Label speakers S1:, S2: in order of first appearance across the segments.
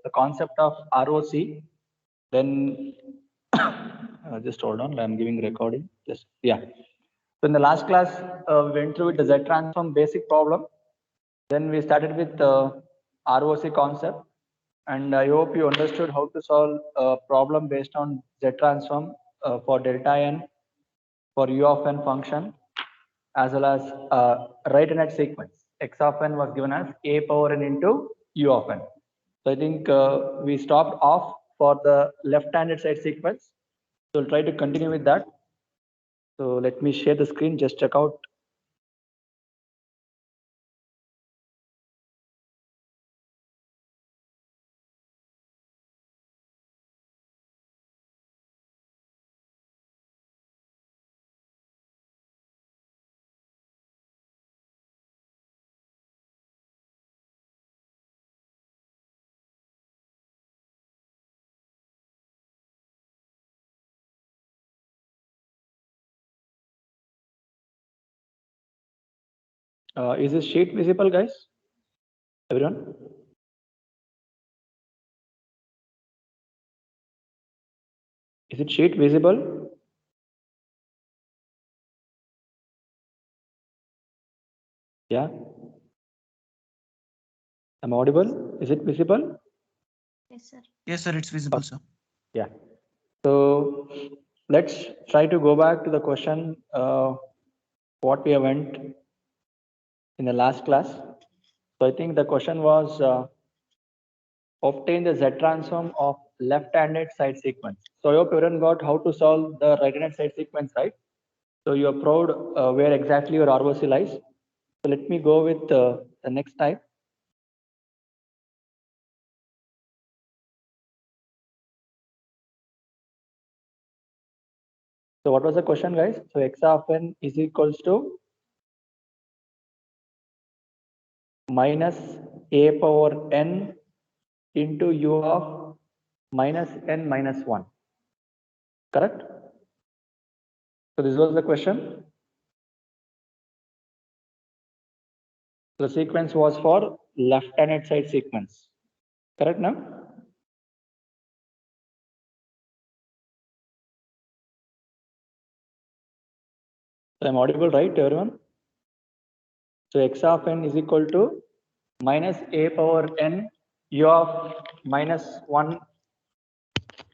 S1: the concept of ROC. Then just hold on, I'm giving recording. Just yeah. So in the last class, we went through the Z transform basic problem. Then we started with ROC concept, and I hope you understood how to solve a problem based on Z transform for delta n for u of n function, as well as right hand sequence. X of n was given as a power n into u of n. So I think we stopped off for the left-handed side sequence. So we'll try to continue with that. So let me share the screen. Just check out. Is this sheet visible, guys? Everyone? Is it sheet visible? Yeah. Am I audible? Is it visible?
S2: Yes, sir.
S3: Yes, sir, it's visible, sir.
S1: Yeah. So let's try to go back to the question what we have went in the last class. So I think the question was obtain the Z transform of left-handed side sequence. So I hope everyone got how to solve the right-handed side sequence, right? So you are proud where exactly your ROC lies. So let me go with the next type. So what was the question, guys? So x of n is equals to minus a power n into u of minus n minus 1. Correct? So this was the question. The sequence was for left-handed side sequence. Correct now? So I'm audible, right, everyone? So x of n is equal to minus a power n u of minus 1.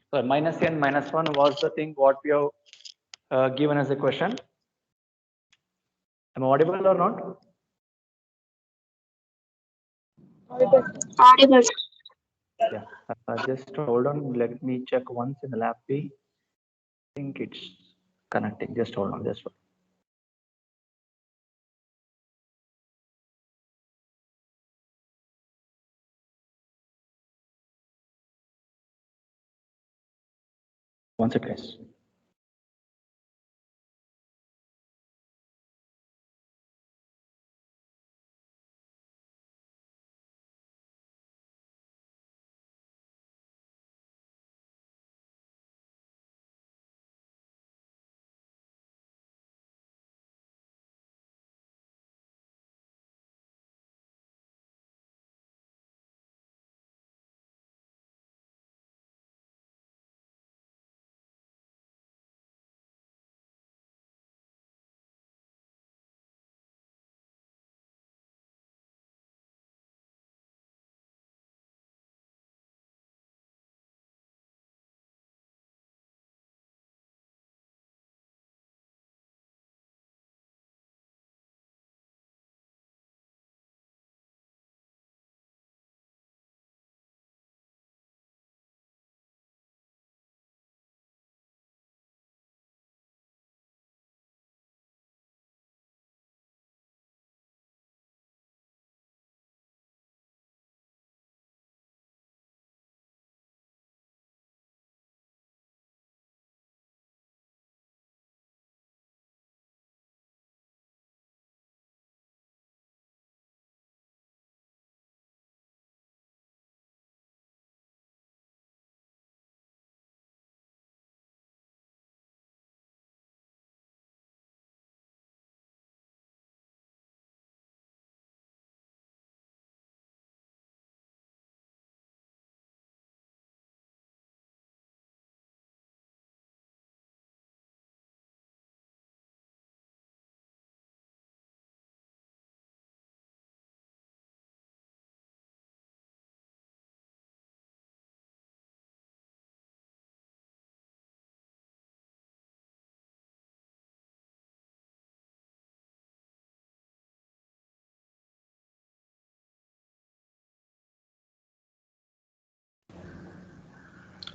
S1: So minus n minus 1 was the thing what we have given as a question. Am I audible or not?
S2: Audible.
S1: Yeah. Just hold on. Let me check once in the lab P. I think it's connecting. Just hold on. Just hold on. One second, guys.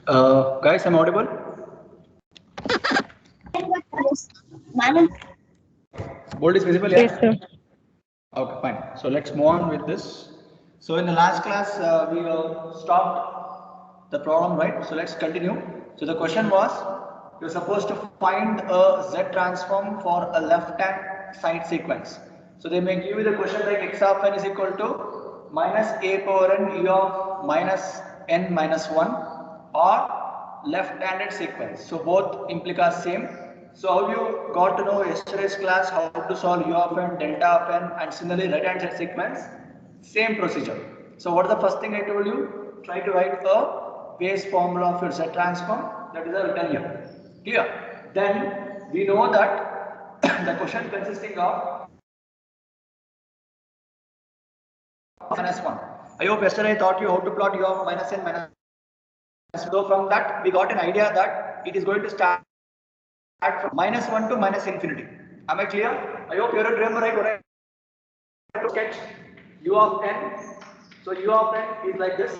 S1: Guys, I'm audible? Board is visible, yeah?
S2: Yes, sir.
S1: Okay, fine. So let's move on with this. So in the last class, we stopped the problem, right? So let's continue. So the question was, you're supposed to find a Z transform for a left-hand side sequence. So they may give you the question like x of n is equal to minus a power n u of minus n minus 1 or left-handed sequence. So both implica same. So how you got to know yesterday's class how to solve u of n, delta of n, and similarly right-hand side sequence, same procedure. So what is the first thing I told you? Try to write a base formula of your Z transform. That is written here. Clear? Then we know that the question consisting of minus 1. I hope yesterday I taught you how to plot u of minus n minus. So from that we got an idea that it is going to start from minus 1 to minus infinity. Am I clear? I hope you remember right what I have to sketch u of n. So u of n is like this.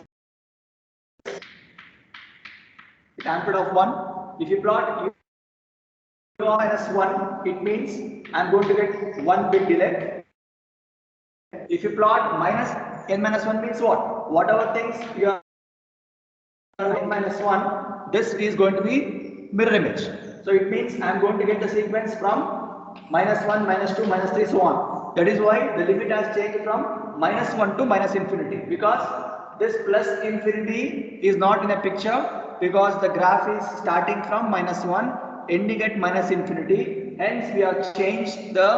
S1: It's amplitude of 1. If you plot u of minus 1, it means I'm going to get 1 bit delay. If you plot minus n minus 1 means what? Whatever things you are n minus 1, this is going to be mirror image. So it means I'm going to get the sequence from minus 1, minus 2, minus 3, so on. That is why the limit has changed from minus 1 to minus infinity, because this plus infinity is not in a picture, because the graph is starting from minus 1 ending at minus infinity. Hence we have changed the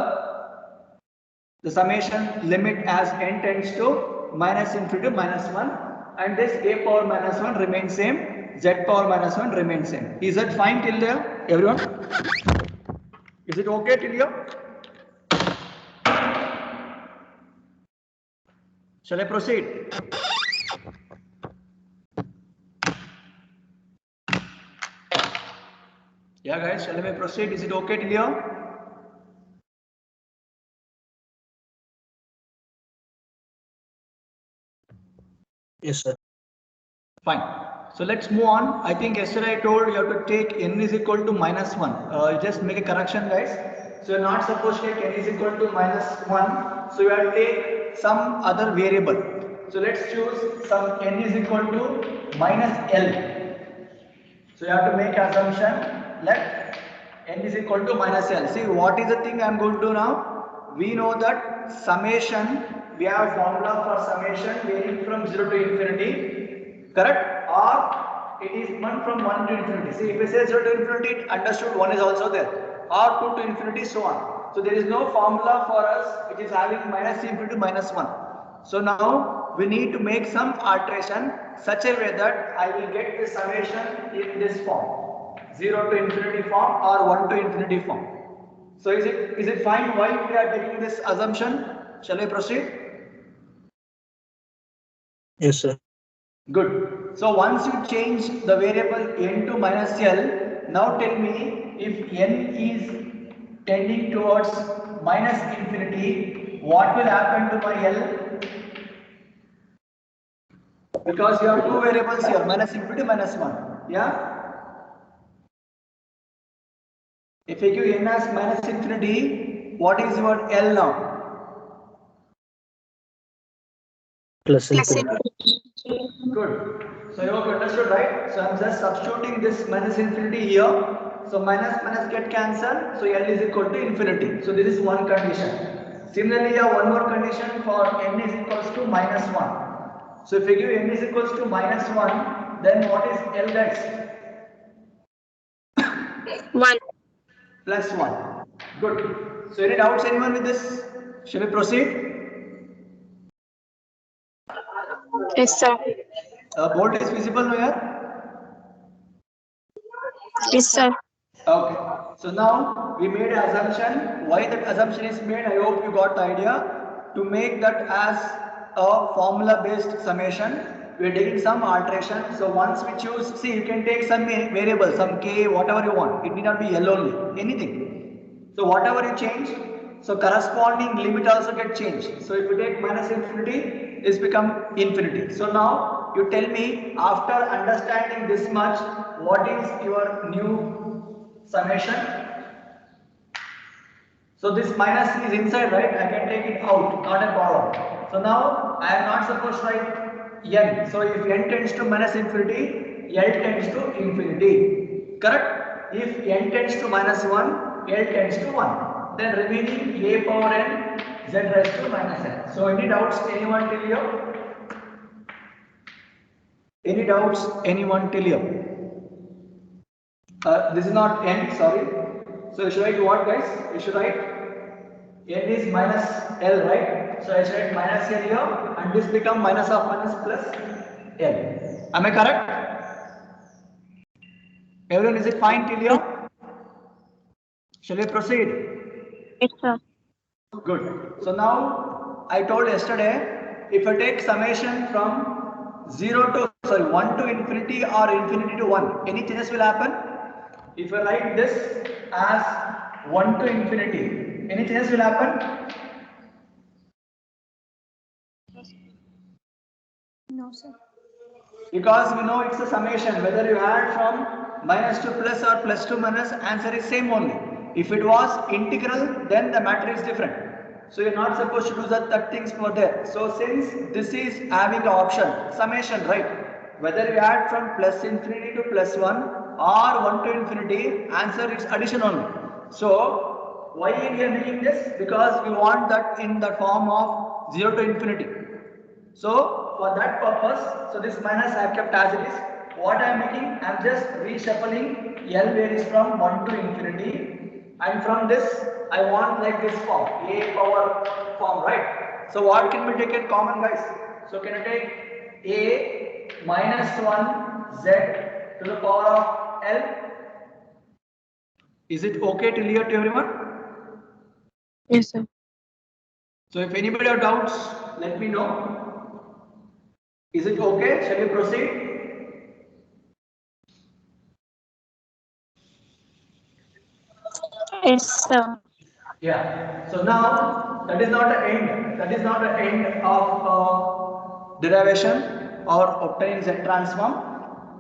S1: summation limit as n tends to minus infinity to minus 1, and this a power minus 1 remains same, z power minus 1 remains same. Is that fine till there, everyone? Is it okay till here? Shall I proceed? Yeah guys, shall I proceed? Is it okay till here?
S3: Yes, sir.
S1: Fine. So let's move on. I think yesterday I told you have to take n is equal to minus 1. Just make a correction, guys. So you're not supposed to take n is equal to minus 1. So you have to take some other variable. So let's choose some n is equal to minus L. So you have to make assumption let n is equal to minus L. See, what is the thing I am going to do now? We know that summation, we have a formula for summation varying from 0 to infinity, correct? Or it is 1 from 1 to infinity. See, if we say 0 to infinity, it understood 1 is also there, or 2 to infinity, so on. So there is no formula for us which is having minus infinity to minus 1. So now we need to make some alteration such a way that I will get the summation in this form, 0 to infinity form or 1 to infinity form. So is it fine why we are taking this assumption? Shall we proceed?
S3: Yes, sir.
S1: Good. So once you change the variable n to minus L, now tell me if n is tending towards minus infinity, what will happen to my L? Because you have two variables here, minus infinity, minus 1. Yeah? If I give n as minus infinity, what is your L now?
S3: Plus infinity.
S1: Good. So you have understood, right? So I'm just substituting this minus infinity here. So minus minus get cancelled. So L is equal to infinity. So this is one condition. Similarly, you have one more condition for n is equals to minus 1. So if you give n is equals to minus 1, then what is L, guys?
S2: 1.
S1: Plus 1. Good. So any doubts anyone with this? Shall we proceed?
S2: Yes, sir.
S1: Board is visible now here?
S2: Yes, sir.
S1: Okay. So now we made an assumption. Why that assumption is made? I hope you got the idea. To make that as a formula based summation, we are taking some alteration. So once we choose, see, you can take some variable, some k, whatever you want. It need not be L only, anything. So whatever you change, so corresponding limit also get changed. So if you take minus infinity, this become infinity. So now you tell me after understanding this much, what is your new summation? So this minus is inside, right? I can take it out, not a problem. So now I am not supposed to write n. So if n tends to minus infinity, L tends to infinity. Correct? If n tends to minus 1, L tends to 1. Then remaining a power n z raised to minus n. So any doubts anyone till here? Any doubts anyone till here? This is not n, sorry. So you should write what, guys? You should write n is minus L, right? So I should write minus L here, and this become minus of minus plus L. Am I correct? Everyone, is it fine till here? Shall we proceed?
S2: Yes, sir.
S1: Good. So now I told yesterday, if I take summation from 1 to infinity or infinity to 1, any changes will happen? If I write this as 1 to infinity, any changes will happen?
S2: No, sir.
S1: Because we know it's a summation, whether you add from minus to plus or plus to minus, answer is same only. If it was integral, then the matter is different. So you're not supposed to do that things for there. So since this is having the option, summation, right? Whether you add from plus infinity to plus 1 or 1 to infinity, answer is addition only. So why we are making this? Because we want that in the form of 0 to infinity. So for that purpose, so this minus I have kept as it is. What I am making, I am just reshuffling L varies from 1 to infinity, and from this I want like this form, a power form, right? So what can be taken common, guys? So can I take a minus 1 z to the power of L? Is it okay till here to everyone?
S2: Yes, sir.
S1: So if anybody have doubts, let me know. Is it okay? Shall we proceed?
S2: Yes, sir.
S1: Yeah. So now that is not the end. That is not the end of derivation or obtaining Z transform.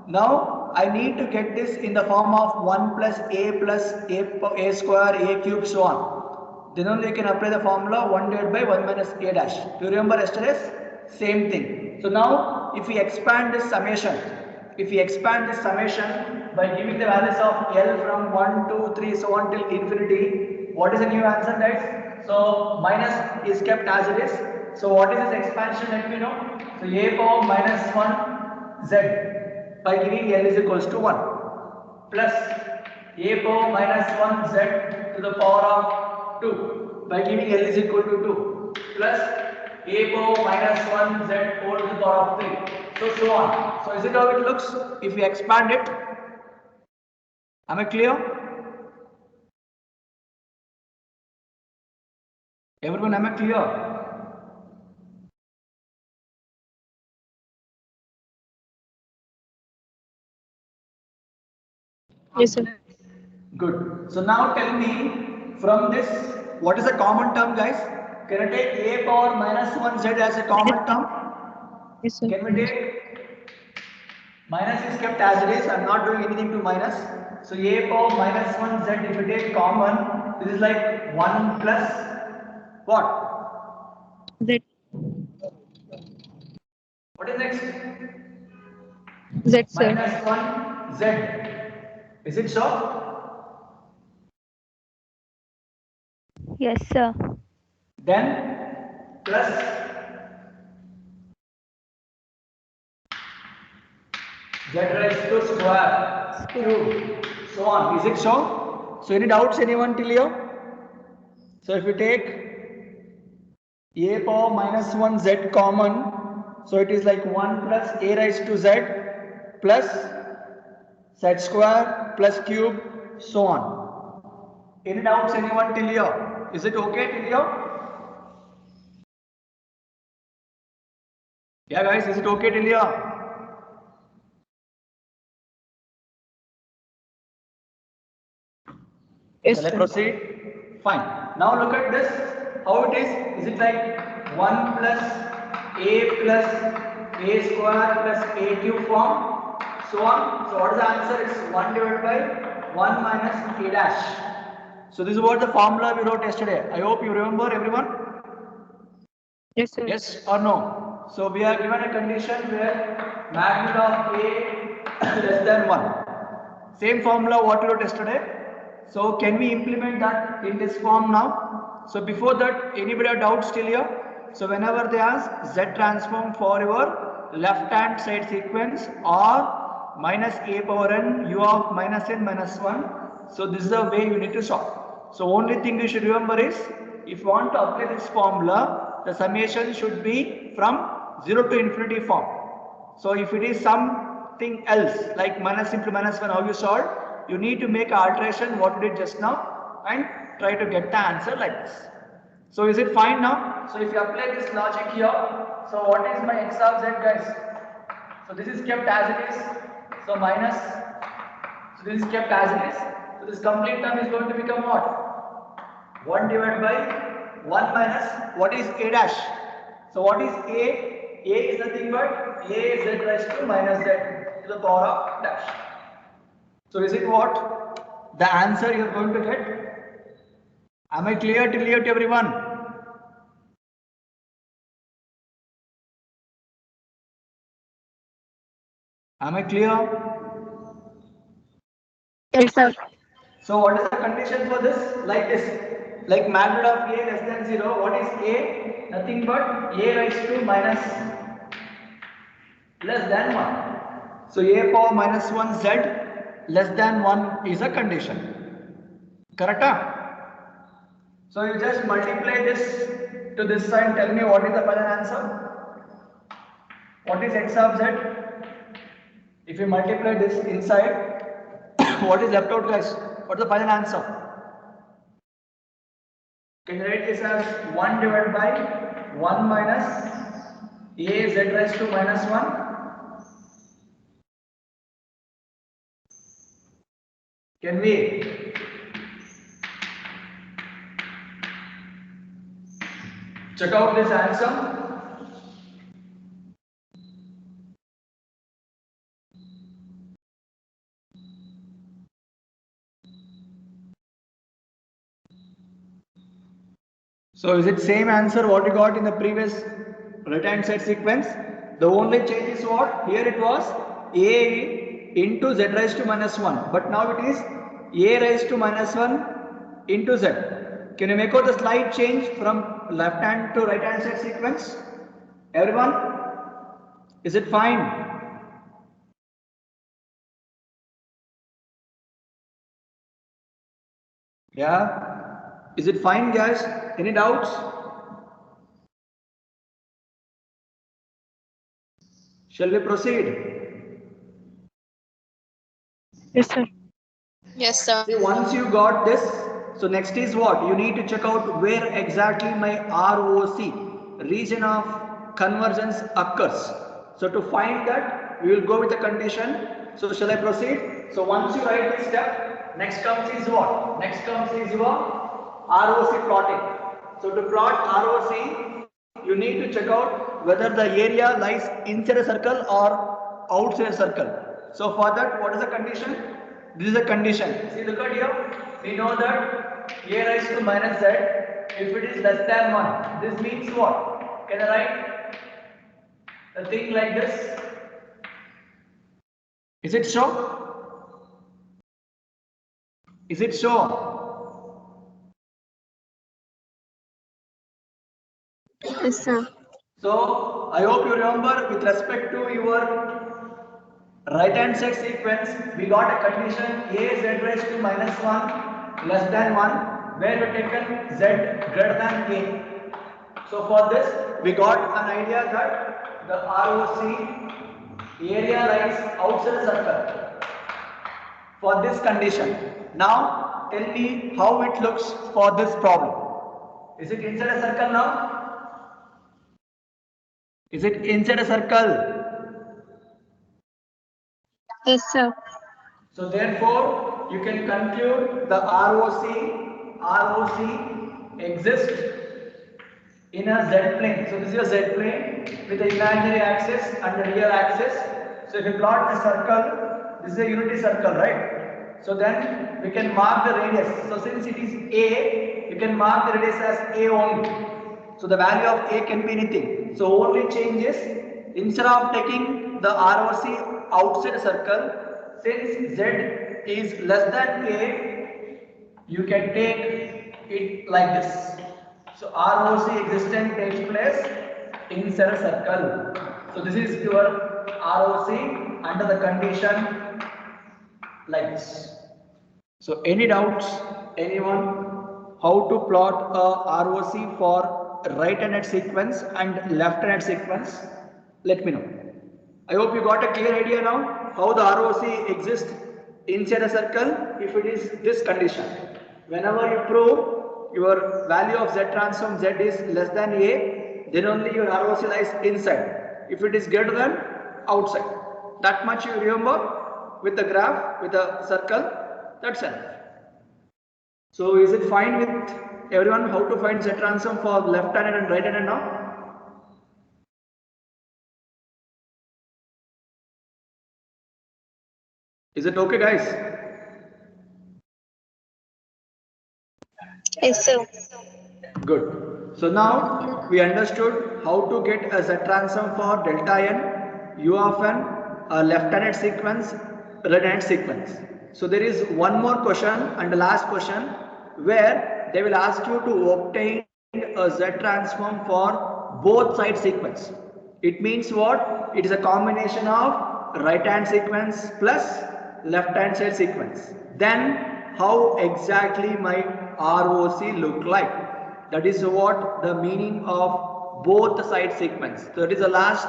S1: Now I need to get this in the form of 1 plus a square, a cube, so on. Then only you can apply the formula 1 divided by 1 minus a dash. Do you remember yesterday's? Same thing. So now if we expand this summation, by giving the values of L from 1, 2, 3, so on till infinity, what is the new answer, guys? So minus is kept as it is. So what is this expansion? Let me know. So a power minus 1 z by giving L is equals to 1 plus a power minus 1 z to the power of 2 by giving L is equal to 2 plus a power minus 1 z whole to the power of 3. So on. So is it how it looks if we expand it? Am I clear? Everyone, am I clear?
S2: Yes, sir.
S1: Good. So now tell me from this, what is a common term, guys? Can I take a power minus 1 z as a common term?
S2: Yes, sir.
S1: Can we take minus is kept as it is? I am not doing anything to minus. So a power minus 1 z, if you take common, this is like 1 plus what?
S2: Z.
S1: What is next?
S2: Z, sir.
S1: Minus 1 z. Is it so?
S4: Yes, sir.
S1: Then plus z raised to square cube, so on. Is it so? So any doubts anyone till here? So if you take a power minus 1 z common, so it is like 1 plus a raised to z plus z square plus cube, so on. Any doubts anyone till here? Is it okay till here? Yeah, guys, is it okay till here?
S2: Yes,
S1: Shall I
S2: sir.
S1: proceed? Fine. Now look at this. How it is? Is it like 1 plus a plus a square plus a cube form, so on. So what is the answer? It's 1 divided by 1 minus a dash. So this is what the formula we wrote yesterday. I hope you remember, everyone.
S2: Yes, sir.
S1: Yes or no? So we are given a condition where magnitude of a less than 1. Same formula what we wrote yesterday. So can we implement that in this form now? So before that, anybody have doubts still here? So whenever they ask Z transform for your left hand side sequence or minus a power n u of minus n minus 1. So this is the way you need to solve. So only thing you should remember is, if you want to apply this formula, the summation should be from 0 to infinity form. So if it is something else like minus into minus 1, how you solve, you need to make an alteration what we did just now and try to get the answer like this. So is it fine now? So if you apply this logic here, so what is my x of z, guys? So this is kept as it is. So minus, so this is kept as it is. So this complete term is going to become what? 1 divided by 1 minus, what is a dash? So what is a? A is nothing but a z raised to minus z to the power of dash. So is it what? The answer you are going to get? Am I clear till here to everyone? Am I clear?
S2: Yes, sir.
S1: So what is the condition for this? Like this, like magnitude of a less than 0. What is a? Nothing but a raised to minus less than 1. So a power minus 1 z less than 1 is a condition. Correct? So you just multiply this to this side. Tell me what is the final answer? What is x of z? If you multiply this inside, what is left out, guys? What is the final answer? Can you write this as 1 divided by 1 minus a z raised to minus 1? Can we? Check out this answer. So is it same answer what you got in the previous right hand side sequence? The only change is what? Here it was a into z raised to minus 1, but now it is a raised to minus 1 into z. Can you make out the slight change from left hand to right hand side sequence? Everyone? Is it fine? Yeah? Is it fine, guys? Any doubts? Shall we proceed?
S2: Yes, sir.
S4: Yes, sir.
S1: See, once you got this, so next is what? You need to check out where exactly my ROC, region of convergence, occurs. So to find that, we will go with the condition. So shall I proceed? So once you write this step, next comes is what? Next comes is your ROC plotting. So to plot ROC, you need to check out whether the area lies inside a circle or outside a circle. So for that, what is the condition? This is a condition. See, look at here. We know that a raised to minus z, if it is less than 1, this means what? Can I write a thing like this? Is it so? Is it so?
S2: Yes, sir.
S1: So I hope you remember with respect to your right hand side sequence, we got a condition a z raised to minus 1 less than 1 where we taken z greater than a. So for this we got an idea that the ROC area lies outside the circle for this condition. Now tell me how it looks for this problem. Is it inside a circle now? Is it inside a circle?
S2: Yes, sir.
S1: So therefore, you can conclude the ROC exists in a Z plane. So this is a Z plane with the imaginary axis and the real axis. So if you plot the circle, this is a unity circle, right? So then we can mark the radius. So since it is A, you can mark the radius as A only. So the value of A can be anything. So only change is, instead of taking the ROC outside the circle, since Z is less than A, you can take it like this. So ROC existence takes place inside a circle. So this is your ROC under the condition like this. So any doubts, anyone? How to plot a ROC for right-handed sequence and left-handed sequence? Let me know. I hope you got a clear idea now how the ROC exists inside a circle if it is this condition. Whenever you prove your value of Z transform Z is less than A, then only your ROC lies inside. If it is greater than outside. That much you remember with the graph, with the circle, that's enough. So is it fine with everyone how to find Z transform for left-handed and right-handed now? Is it okay, guys?
S2: Yes, sir.
S1: Good. So now we understood how to get a Z transform for delta n, u of n, a left-handed sequence, right-handed sequence. So there is one more question and the last question where they will ask you to obtain a Z transform for both side sequence. It means what? It is a combination of right-hand sequence plus left-hand side sequence. Then how exactly my ROC look like? That is what the meaning of both side sequence. So that is the last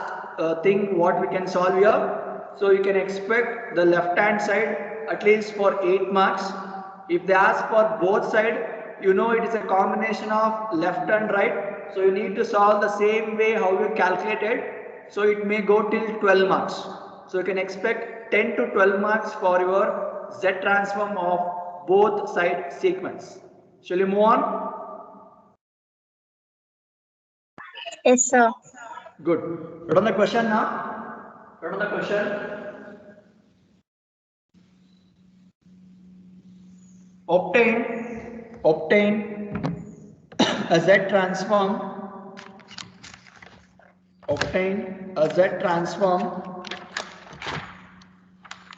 S1: thing what we can solve here. So you can expect the left-hand side at least for 8 marks. If they ask for both side, you know it is a combination of left and right. So you need to solve the same way how you calculated. So it may go till 12 marks. So you can expect 10 to 12 marks for your Z transform of both side sequence. Shall we move on?
S2: Yes, sir.
S1: Good. What on the question now? What on the question? Obtain a Z transform. Obtain a Z transform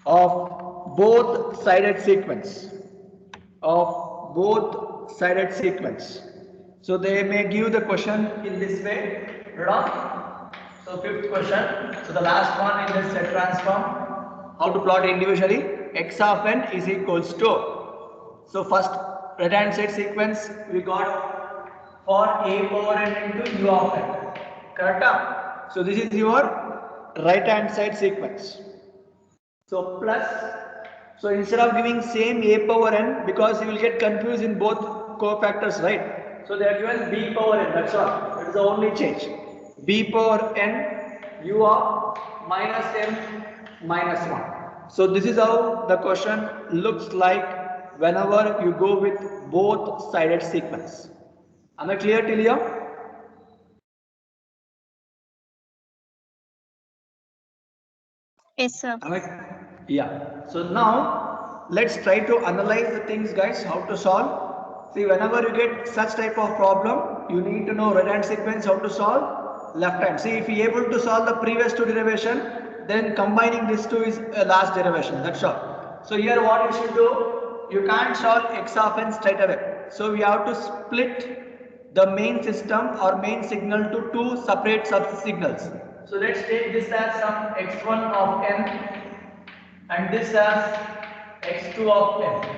S1: of both sided sequence. Of both sided sequence. So they may give the question in this way. So fifth question. So the last one in this Z transform. How to plot individually? X of n is equals to. So first right hand side sequence we got for a power n into u of n. Correct? So this is your right hand side sequence. So plus. So instead of giving same a power n, because you will get confused in both cofactors, right? So they are given b power n, that's all. That is the only change. B power n u of minus m minus 1. So this is how the question looks like whenever you go with both sided sequence. Am I clear till here?
S2: Yes, sir.
S1: Yeah. So now let's try to analyze the things, guys, how to solve. See, whenever you get such type of problem, you need to know right hand sequence, how to solve, left hand. See, if you are able to solve the previous two derivation, then combining these two is a last derivation. That's all. So here what you should do, you can't solve x of n straight away. So we have to split the main system or main signal to two separate sub-signals. So let's take this as some x1 of n and this as x2 of n.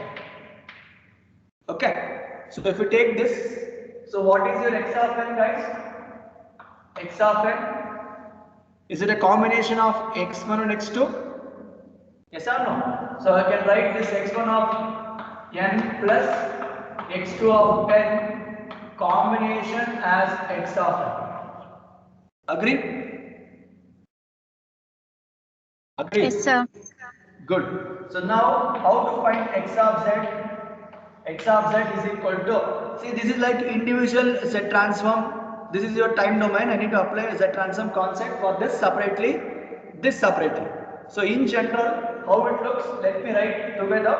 S1: Okay. So if you take this, so what is your x of n, guys? X of n, is it a combination of x1 and x2? Yes or no? So I can write this x1 of n plus x2 of n combination as x of n. Agree? Agree?
S2: Yes, sir.
S1: Good. So now how to find x of z? X of z is equal to, see, this is like individual Z transform this is your time domain. I need to apply Z transform concept for this separately, this separately. So in general, how it looks, let me write together.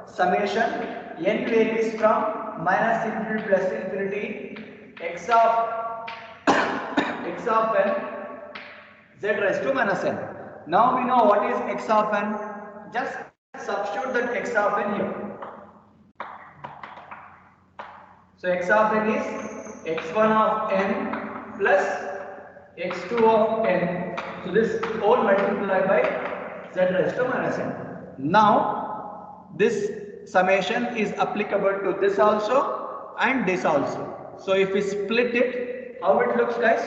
S1: Summation n varies from minus infinity plus infinity x of n z raised to minus n. Now we know what is x of n. Just substitute that x of n here. So x of n is x1 of n plus x2 of n. So this all multiplied by z raised to minus n. Now this summation is applicable to this also and this also. So if we split it, how it looks, guys?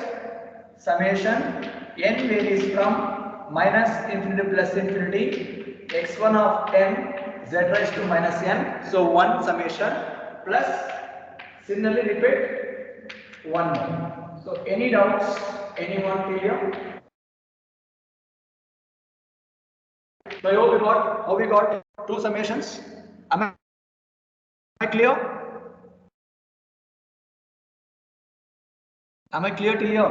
S1: Summation n varies from minus infinity plus infinity x1 of n z raised to minus n. So one summation plus similarly repeat one more. So any doubts? Anyone clear? So how we got two summations? Am I clear? Am I clear to you?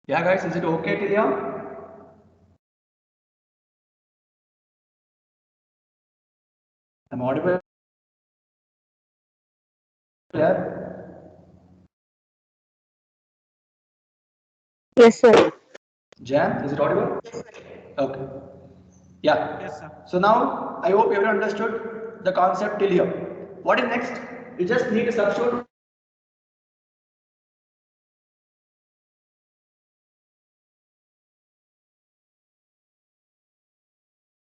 S1: Yeah, guys, is it okay till here? I'm audible? Clear?
S2: Yes, sir.
S1: Jan, is it audible? Okay. Yeah.
S4: Yes, sir.
S1: So now I hope everyone understood the concept till here. What is next? You just need to substitute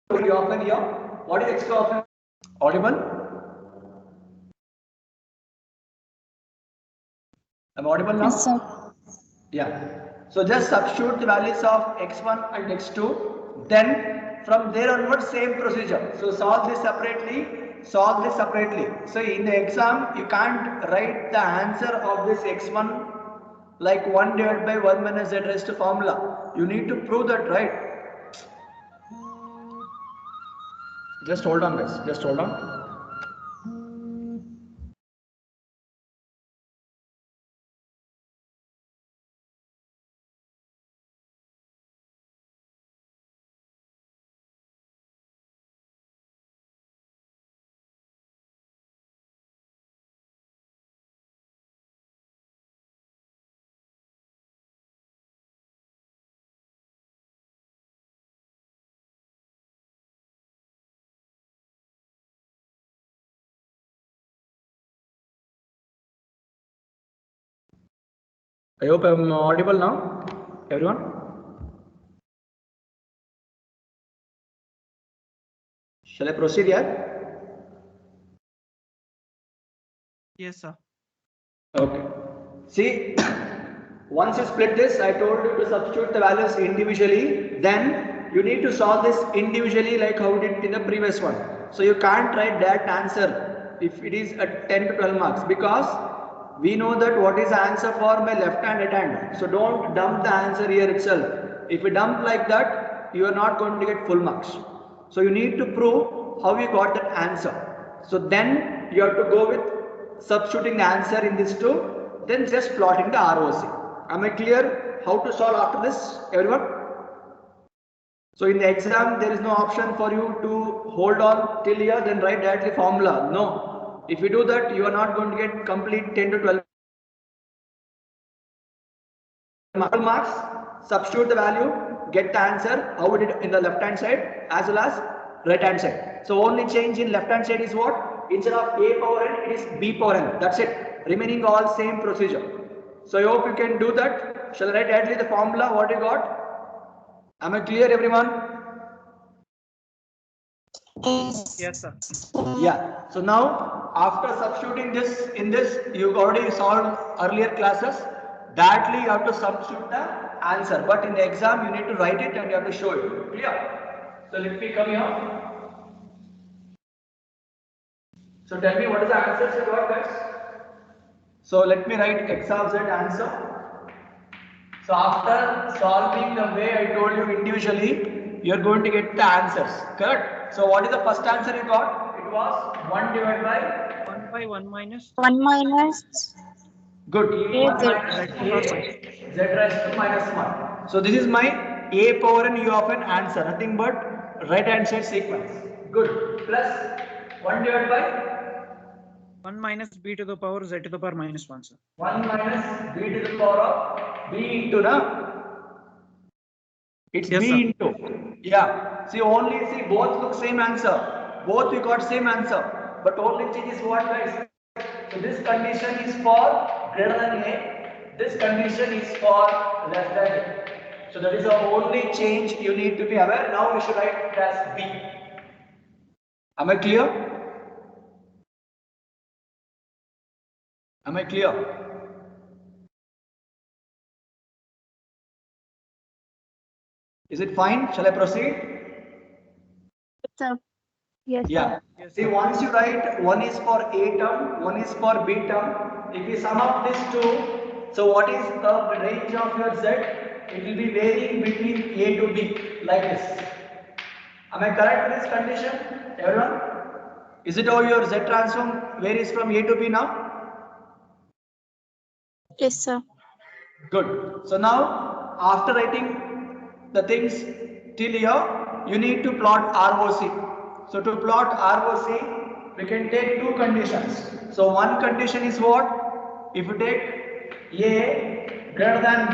S1: of n here. What is x of n? Audible? I'm audible now?
S2: Yes, sir.
S1: Yeah. So just substitute the values of x1 and x2. Then from there onwards, same procedure. So solve this separately, solve this separately. So in the exam, you can't write the answer of this x1 like 1 divided by 1 minus z raised to formula. You need to prove that, right? Just hold on, guys. Just hold on. I hope I'm audible now, everyone. Shall I proceed here?
S4: Yes, sir.
S1: Okay. See, once you split this, I told you to substitute the values individually. Then you need to solve this individually like how we did in the previous one. So you can't write that answer if it is at 10 to 12 marks because we know that what is the answer for my left hand, right hand. So don't dump the answer here itself. If you dump like that, you are not going to get full marks. So you need to prove how you got that answer. So then you have to go with substituting the answer in this two, then just plotting the ROC. Am I clear how to solve after this, everyone? So in the exam, there is no option for you to hold on till here, then write directly formula. No. If you do that, you are not going to get complete 10 to 12 marks. Substitute the value, get the answer, how we did in the left hand side as well as right hand side. So only change in left hand side is what? Instead of a power n, it is b power n. That's it. Remaining all same procedure. So I hope you can do that. Shall I write directly the formula? What you got? Am I clear, everyone?
S4: Yes, sir.
S1: Yeah. So now after substituting this in this, you already solved earlier classes. Directly you have to substitute the answer. But in the exam, you need to write it and you have to show it. Clear? So let me come here. So tell me what is the answers you got, guys? So let me write x of z answer. So after solving the way I told you individually, you are going to get the answers. Correct? So what is the first answer you got? It was 1 divided by
S4: 1 by 1 minus
S2: 1 minus
S1: good. 1
S2: z.
S1: minus
S4: z to power minus.
S1: a z raised to minus 1. So this is my a power n u of n answer. Nothing but right hand side sequence. Good. Plus 1 divided by
S4: 1 minus b to the power z to the power minus 1, sir.
S1: 1 minus b to the power of b into the. It's
S4: Yes,
S1: b
S4: sir.
S1: into. Yeah. See, only see both look same answer. Both we got same answer. But only change is what, guys? So this condition is for greater than a. This condition is for less than a. So that is the only change you need to be aware. Now you should write it as b. Am I clear? Am I clear? Is it fine? Shall I proceed?
S2: Sir. Yes,
S1: Yeah.
S2: sir.
S4: Yes,
S1: See,
S4: sir.
S1: once you write one is for A term, one is for B term. If you sum up these two, so what is the range of your Z? It will be varying between A to B like this. Am I correct with this condition, everyone? Is it how your Z transform varies from A to B now?
S2: Yes, sir.
S1: Good. So now, after writing the things till here, you need to plot ROC. So to plot ROC, we can take two conditions. So one condition is what? If you take A greater than B.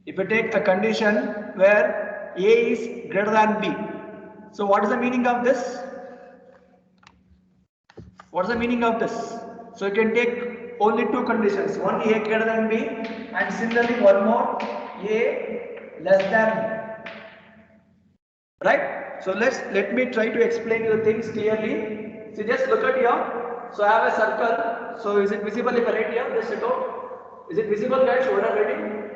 S1: If you take a condition where A is greater than B. So what is the meaning of this? What is the meaning of this? So you can take only two conditions, one A greater than B and similarly one more A less than B. Right? So let me try to explain you the things clearly. So just look at here. So I have a circle. So is it visible if I write here? Just check out. Is it visible, guys? What I'm writing?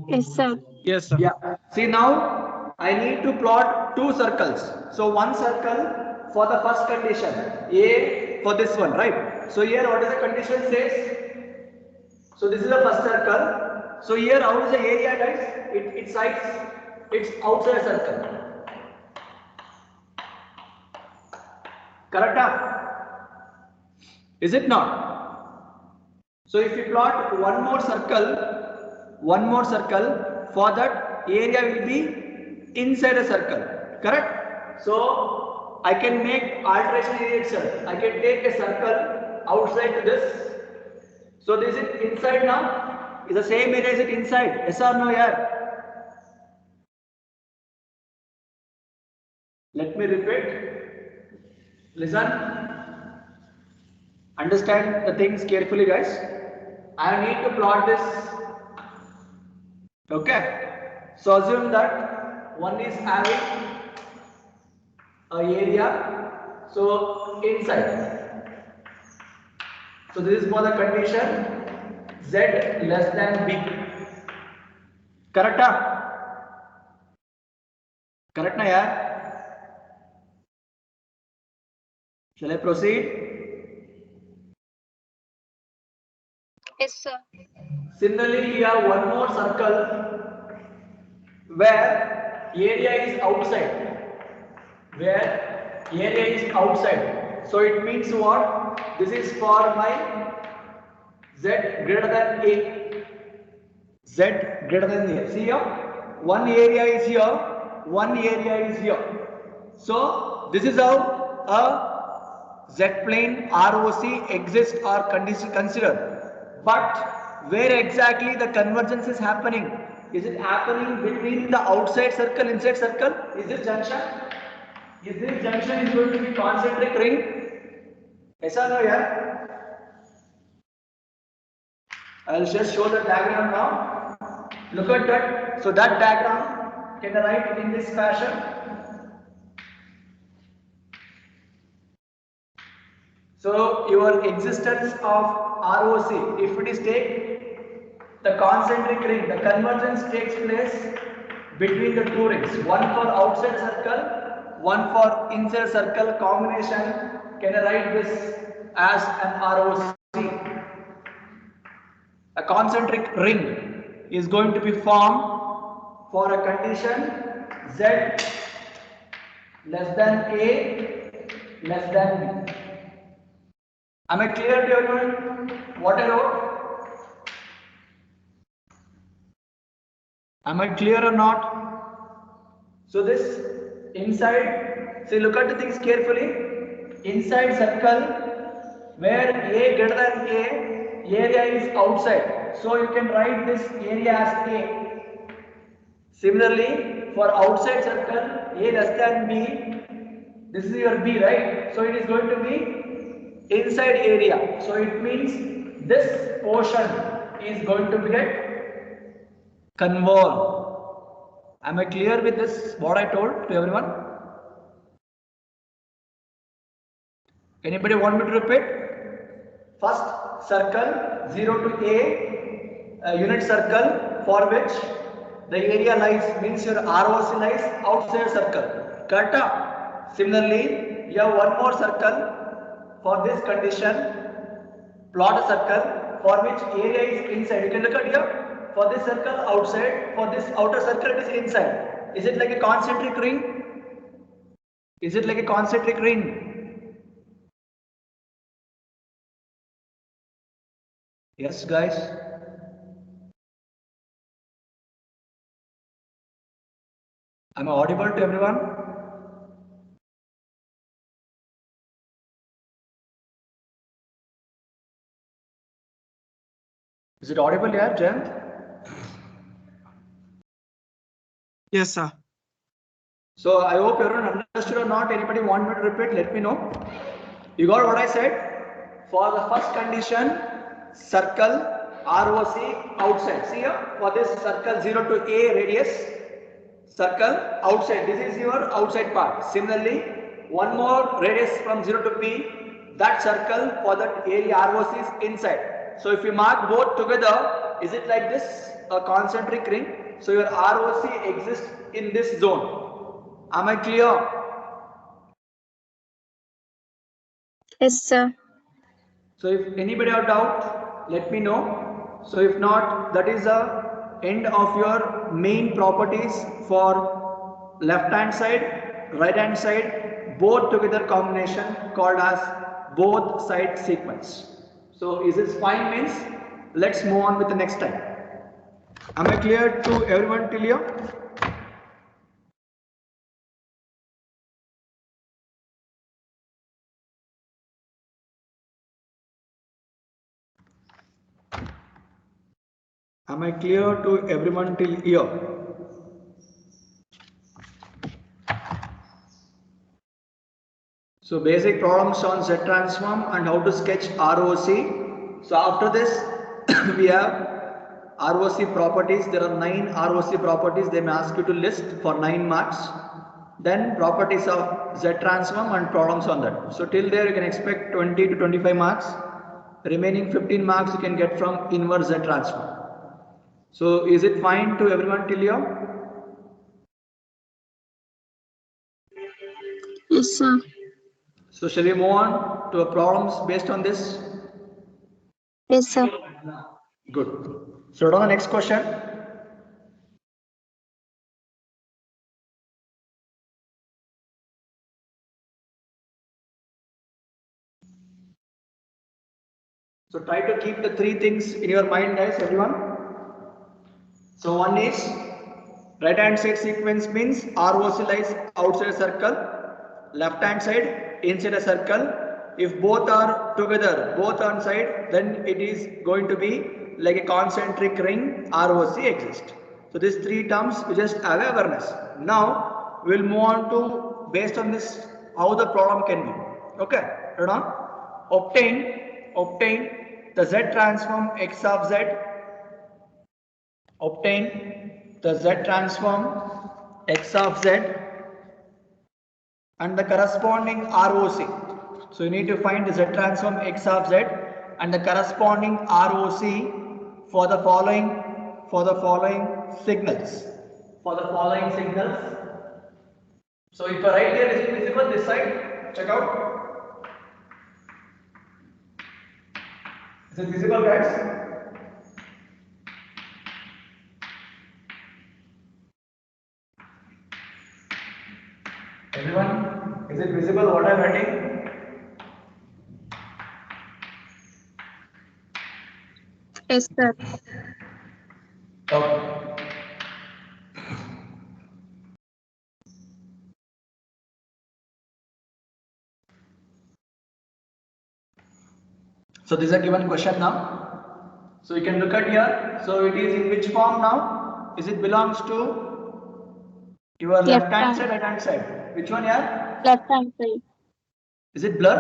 S2: Yes, sir.
S4: Yes, sir.
S1: Yeah. See now I need to plot two circles. So one circle for the first condition, A for this one, right? So here what is the condition says? So this is the first circle. So here how is the area, guys? Its size, it's outside circle. Correct? Is it not? So if you plot one more circle, for that area will be inside a circle, correct? So I can make alteration in itself. I can take a circle outside to this. So this is inside now. Is the same area, is it inside? Yes or no, yeah? Let me repeat. Listen. Understand the things carefully, guys. I need to plot this. Okay. So assume that one is having a area. So inside. So this is for the condition Z less than B. Correct? Correct na yaar? Shall I proceed?
S2: Yes, sir.
S1: Similarly, you have one more circle where area is outside. Where area is outside. So it means what? This is for my Z greater than A. Z greater than A. See here? One area is here, one area is here. So this is how a Z plane ROC exists or considered. But where exactly the convergence is happening? Is it happening between the outside circle, inside circle? Is this junction? Is this junction is going to be concentric ring? Yes or no, yeah? I will just show the diagram now. Look at that. So that diagram can I write in this fashion. So your existence of ROC, if it is take the concentric ring, the convergence takes place between the two rings. One for outside circle, one for inside circle combination. Can I write this as an ROC? A concentric ring is going to be formed for a condition Z less than A, less than B. Am I clear to everyone? What I wrote? Am I clear or not? So this inside, see, look at the things carefully. Inside circle, where A greater than A, area is outside. So you can write this area as A. Similarly, for outside circle, A less than B, this is your B, right? So it is going to be inside area. So it means this portion is going to get convolved. Am I clear with this, what I told to everyone? Anybody want me to repeat? First circle 0 to A, unit circle for which the area lies, means your ROC lies outside circle. Correct? Similarly, you have one more circle for this condition, plot a circle for which area is inside. You can look at here, for this circle outside, for this outer circle it is inside. Is it like a concentric ring? Is it like a concentric ring? Yes, guys. Am I audible to everyone? Is it audible here, Jayant?
S4: Yes, sir.
S1: So I hope everyone understood or not. Anybody want me to repeat? Let me know. You got what I said? For the first condition, circle ROC outside. See here, for this circle 0 to A radius, circle outside. This is your outside part. Similarly, one more radius from 0 to B, that circle for that area ROC is inside. So if you mark both together, is it like this? A concentric ring. So your ROC exists in this zone. Am I clear?
S2: Yes, sir.
S1: So if anybody have doubt, let me know. So if not, that is the end of your main properties for left hand side, right hand side, both together combination called as both side sequence. So is this fine means? Let's move on with the next time. Am I clear to everyone till here? Am I clear to everyone till here? So basic problems on Z transform and how to sketch ROC. So after this we have ROC properties. There are 9 ROC properties. They may ask you to list for 9 marks. Then properties of Z transform and problems on that. So till there you can expect 20 to 25 marks. Remaining 15 marks you can get from inverse Z transform. So is it fine to everyone till here?
S2: Yes, sir.
S1: So shall we move on to problems based on this?
S2: Yes, sir.
S1: Good. So on the next question. So try to keep the 3 things in your mind, guys, everyone. So one is right hand side sequence means ROC lies outside a circle, left hand side inside a circle. If both are together, both on side, then it is going to be like a concentric ring, ROC exists. So these 3 terms we just have awareness. Now we'll move on to, based on this, how the problem can be. Okay, hold on. Obtain the Z transform X of Z. Obtain the Z transform X of Z and the corresponding ROC. So you need to find the Z transform X of Z and the corresponding ROC for the following signals. So if I write here, is it visible this side? Check out. Is it visible, guys? Everyone, is it visible what I'm writing?
S2: Yes, sir.
S1: Okay. So this is a given question now. So you can look at here. So it is in which form now? Is it belongs to your left hand side, right hand side? Which one here?
S2: Left hand side.
S1: Is it blur?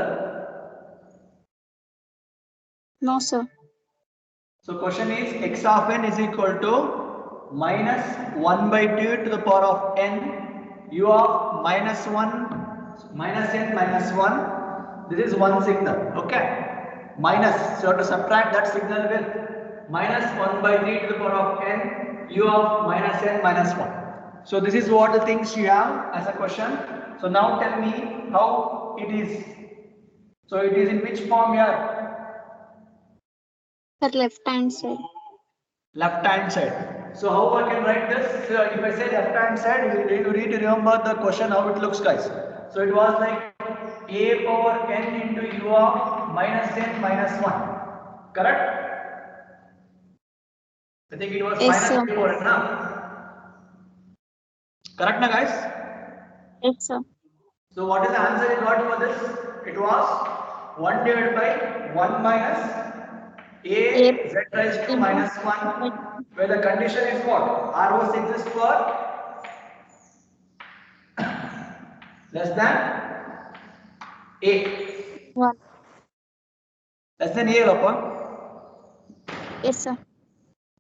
S2: No, sir.
S1: So question is x of n is equal to minus 1 by 2 to the power of n, u of minus 1, minus n minus 1. This is one signal, okay? Minus, so you have to subtract that signal with minus 1 by 3 to the power of n, u of minus n minus 1. So this is what the things you have as a question. So now tell me how it is. So it is in which form here?
S2: The left hand side.
S1: Left hand side. So how I can write this? So if I say left hand side, you need to remember the question how it looks, guys. So it was like a power n into u of minus n minus 1. Correct? I think it was
S2: Yes,
S1: minus
S2: sir.
S1: a power n, na? Correct, na, guys?
S2: Yes, sir.
S1: So what is the answer you got for this? It was 1 divided by 1 minus a z raised to minus 1, where the condition is what? ROC exists for less than a.
S2: 1.
S1: Less than a, Lapa.
S2: Yes, sir.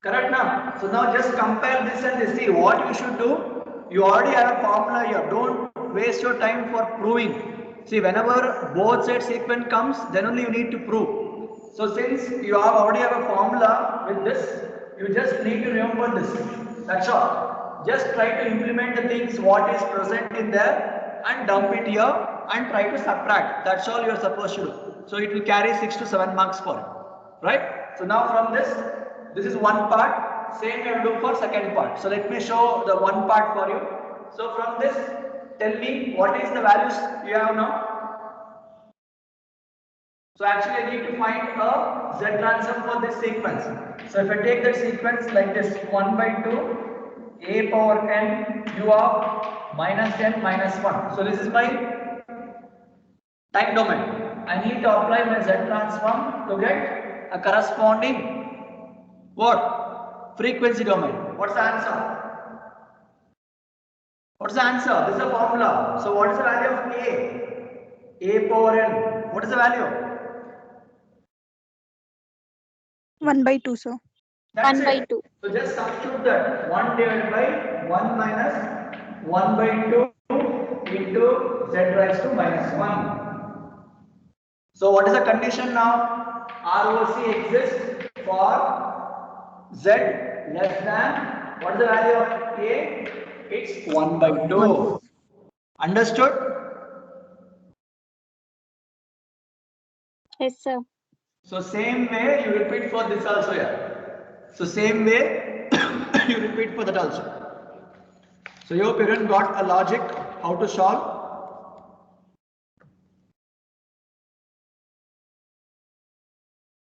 S1: Correct now. So now just compare this and this. See what you should do. You already have a formula here. Don't waste your time for proving. See, whenever both side sequence comes, then only you need to prove. So since you already have a formula with this, you just need to remember this. That's all. Just try to implement the things what is present in there and dump it here and try to subtract. That's all you are supposed to do. So it will carry 6 to 7 marks for it. Right? So now from this is one part. Same you will do for second part. So let me show the one part for you. So from this, tell me what is the values you have now. So actually I need to find a Z transform for this sequence. So if I take the sequence like this 1 by 2 a power n u of minus n minus 1. So this is my time domain. I need to apply my Z transform to get a corresponding what? Frequency domain. What's the answer? What's the answer? This is a formula. So what is the value of a? A power n. What is the value?
S5: 1 by 2, sir.
S1: That's
S2: 1 by
S1: it.
S2: 2.
S1: So just substitute that 1 divided by 1 minus 1 by 2 into z raised to minus 1. So what is the condition now? ROC exists for z less than, what is the value of a? It's 1 by 2. Understood?
S2: Yes, sir.
S1: So same way you repeat for this also here. So same way you repeat for that also. So your parent got a logic how to solve.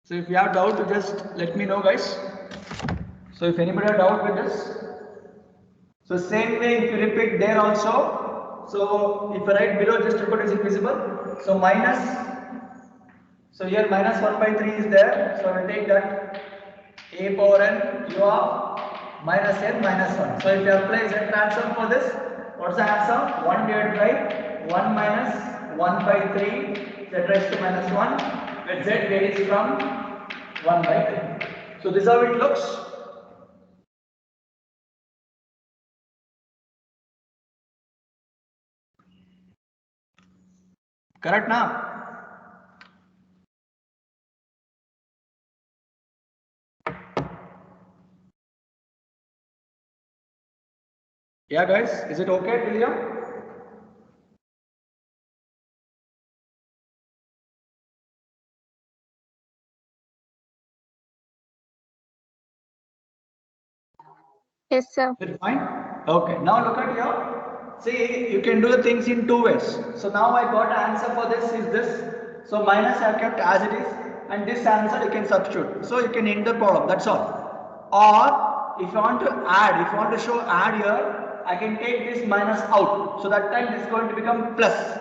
S1: So if you have doubt, you just let me know, guys. So if anybody have doubt with this, so same way if you repeat there also. So if I write below, just record is invisible. So minus. So here minus 1 by 3 is there. So I will take that a power n u of minus n minus 1. So if you apply Z transform for this, what's the answer? 1 divided by 1 minus 1 by 3 z raised to minus 1, where z varies from 1 by 3. So this is how it looks. Correct now? Yeah, guys, is it okay till here?
S2: Yes, sir.
S1: Is it fine? Okay, now look at here. See, you can do the things in two ways. So now I got an answer for this is this. So minus I have kept as it is, and this answer you can substitute. So you can end the problem, that's all. Or if you want to add, if you want to show add here, I can take this minus out. So that time this is going to become plus.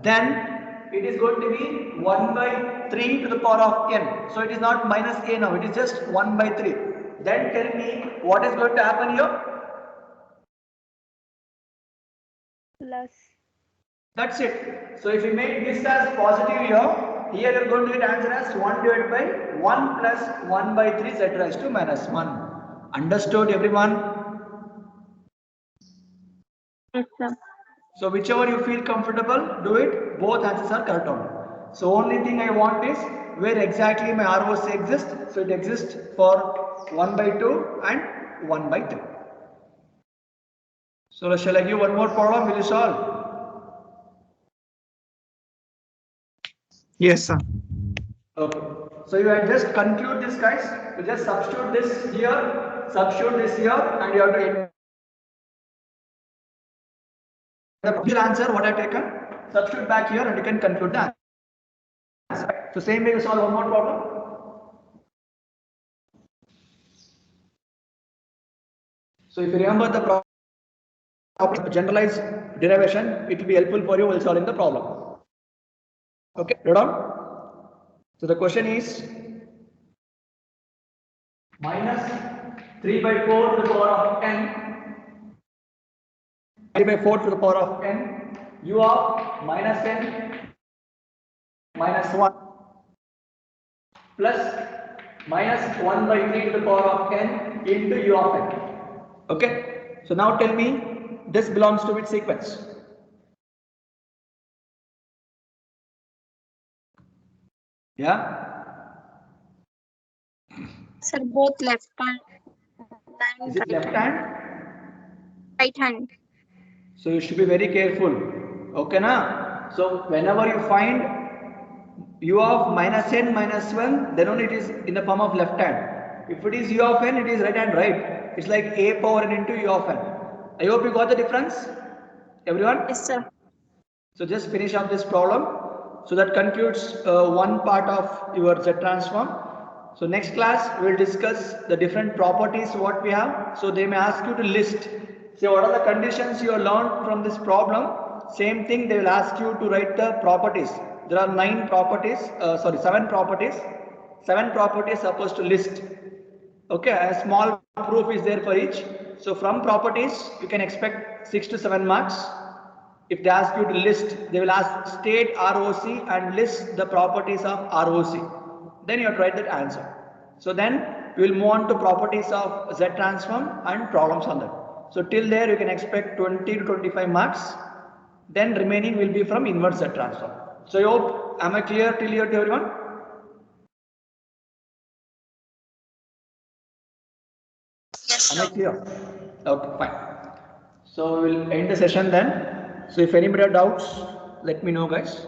S1: Then it is going to be 1 by 3 to the power of n. So it is not minus a now, it is just 1 by 3. Then tell me what is going to happen here?
S5: Plus.
S1: That's it. So if you make this as positive here, here you are going to get answer as 1 divided by 1 plus 1 by 3 z raised to minus 1. Understood everyone?
S2: Yes, sir.
S1: So whichever you feel comfortable, do it. Both answers are correct only. So only thing I want is where exactly my ROC exists. So it exists for 1 by 2 and 1 by 3. So shall I give one more problem? Will you solve?
S4: Yes, sir.
S1: Okay. So you have just conclude this, guys. You just substitute this here, substitute this here, and you have to the actual answer what I have taken. Substitute back here, and you can conclude the answer. So same way you solve one more problem. So if you remember the problem, generalized derivation, it will be helpful for you while solving the problem. Okay, read on. So the question is minus 3 by 4 to the power of n, 3 by 4 to the power of n, u of minus n minus 1 plus minus 1 by 3 to the power of n into u of n. Okay, so now tell me this belongs to which sequence? Yeah.
S2: Sir, both left hand
S1: Is
S2: and
S1: it left hand?
S2: right hand.
S1: So you should be very careful. Okay, na? So whenever you find u of minus n minus 1, then only it is in the form of left hand. If it is u of n, it is right hand, right? It's like a power n into u of n. I hope you got the difference, everyone?
S2: Yes, sir.
S1: So just finish up this problem. So that concludes one part of your Z transform. So next class we will discuss the different properties what we have. So they may ask you to list. Say what are the conditions you have learned from this problem. Same thing they will ask you to write the properties. There are 7 properties. 7 properties supposed to list. Okay, a small proof is there for each. So from properties you can expect 6 to 7 marks. If they ask you to list, they will ask state ROC and list the properties of ROC. Then you have to write that answer. So then we will move on to properties of Z transform and problems on that. So till there you can expect 20 to 25 marks. Then remaining will be from inverse Z transform. So I hope, am I clear till here to everyone?
S2: Yes,
S1: Am I
S2: sir.
S1: clear? Okay, fine. So we will end the session then. So if anybody have doubts, let me know, guys.